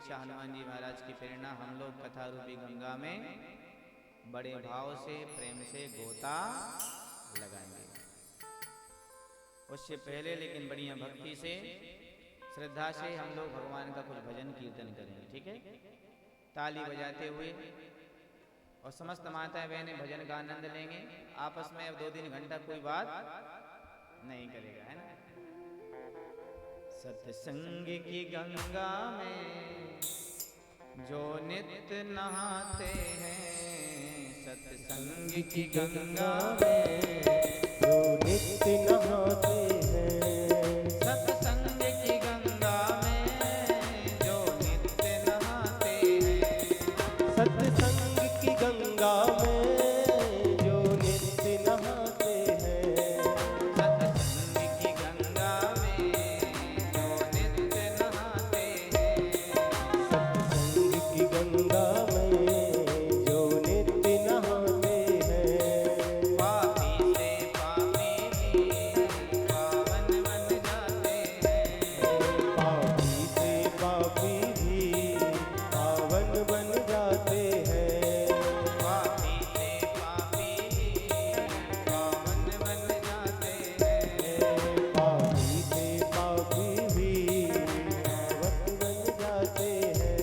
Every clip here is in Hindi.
दीक्षा हनुमान जी महाराज की प्रेरणा हम लोग कथा रूपी गंगा में बड़े भाव से प्रेम से गोता लगाएंगे। उससे पहले लेकिन बढ़िया भक्ति से श्रद्धा से हम लोग भगवान का कुछ भजन कीर्तन करेंगे, ठीक है? ताली बजाते हुए और समस्त माताएं बहनें भजन का आनंद लेंगे। आपस में अब 2-3 घंटा कोई बात नहीं करेगा, है ना? सत्संग की गंगा में जो नित्य नहाते हैं, सत्संग की गंगा में जो नित्य नहाते हैं, सत्संग की गंगा में जो नित्य नहाते हैं, सत्संग की गंगा में जो नित्य नहाते हैं, सत्संग की गंगा में जो नित्य नहाते हैं, सत्संग की गंगा में जो नित्य नहाते हैं, पापी से पापी भी पावन बन जाते हैं, पापी से पापी भी पावन बन जाते हैं, पापी से पापी भी पावन बन जाते हैं, पापी से पापी भी पावन बन जाते हैं।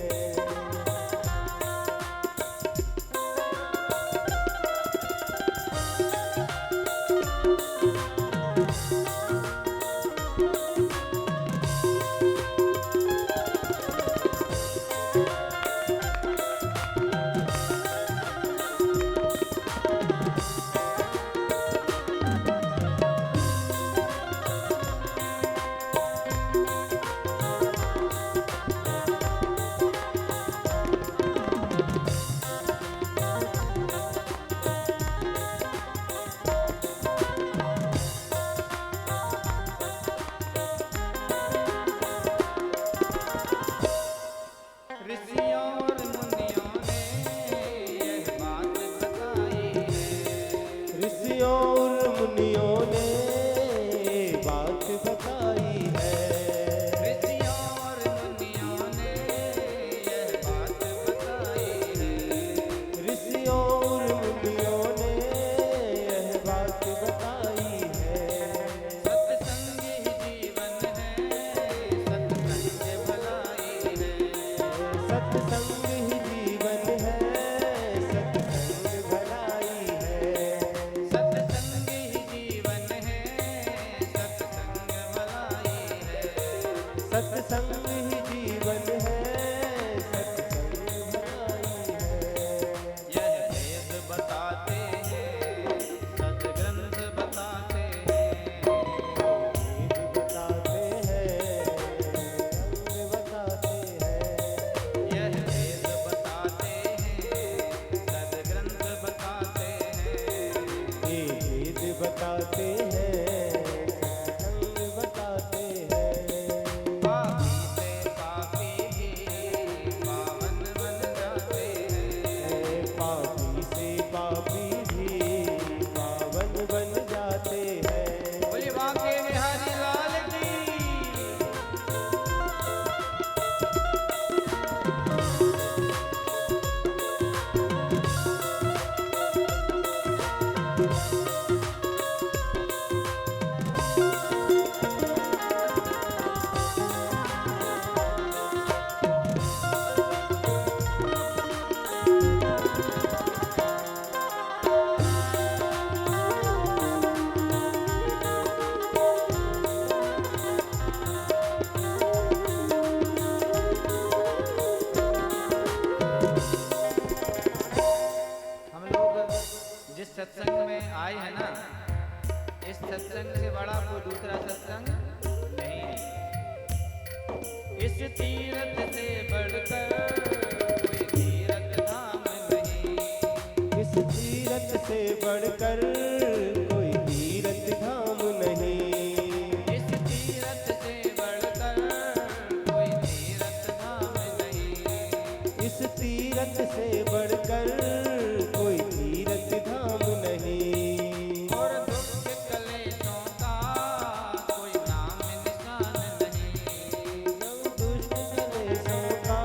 ऋषियों और मुनियों ने यह बात बताई है, ऋषियों और मुनियों ने बात बताई है, ऋषियों और मुनियों ने यह बात बताई है, ऋषियों और मुनियों ने यह बात बताई है। सत्संग ही जीवन है, सत्संग भलाई है, सत्संग ही जीवन है, सत्संग भलाई है, सत्संग ही जीवन है, सत्संग भलाई है, सत्संग ही जीवन है, सत्संग भलाई है। यह वेद बताते हैं, सद्ग्रंथ बताते हैं, वेद बताते हैं, रंग बताते हैं, यह वेद बताते हैं, सद्ग्रंथ बताते हैं, ये वेद बताते हैं, रंग बताते हैं। पापी से पापी भी पावन बन जाते हैं, पापी से पापी भी पावन बन जाते हैं। बोलिए बांके बिहारी लाल की। हम लोग जिस सत्संग में आए हैं ना, इस सत्संग से बड़ा कोई दूसरा सत्संग नहीं है। इस तीरथ से बढ़कर कोई तीरथ धाम नहीं, इस तीरथ से बढ़कर कोई तीरथ धाम नहीं, इस तीरथ से बढ़कर कोई तीरथ धाम नहीं, इस तीरथ से बढ़कर कोई तीरथ धाम नहीं। और दुख कलेशों का कोई नाम निशान नहीं, दुष्ट कलेशों का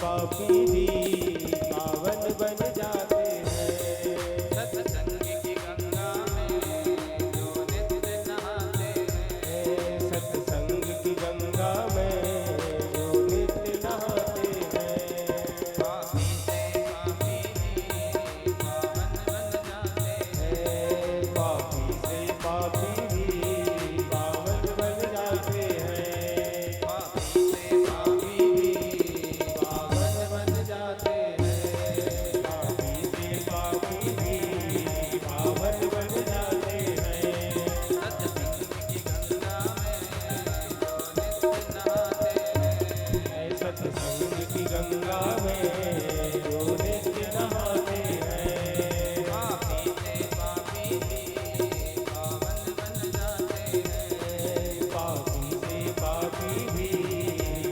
पापी भी पावन बन जाते हैं। सत्संग की गंगा में जो नित्य नहाते हैं, सत्संग की गंगा में जो नित्य नहाते हैं। पापी से पापी भी पावन बन जाते हैं, पापी से पापी भी पावन बन जाते हैं। पापी से पापी भी पावन बन जाते हैं, पापी से पापी भी पावन बन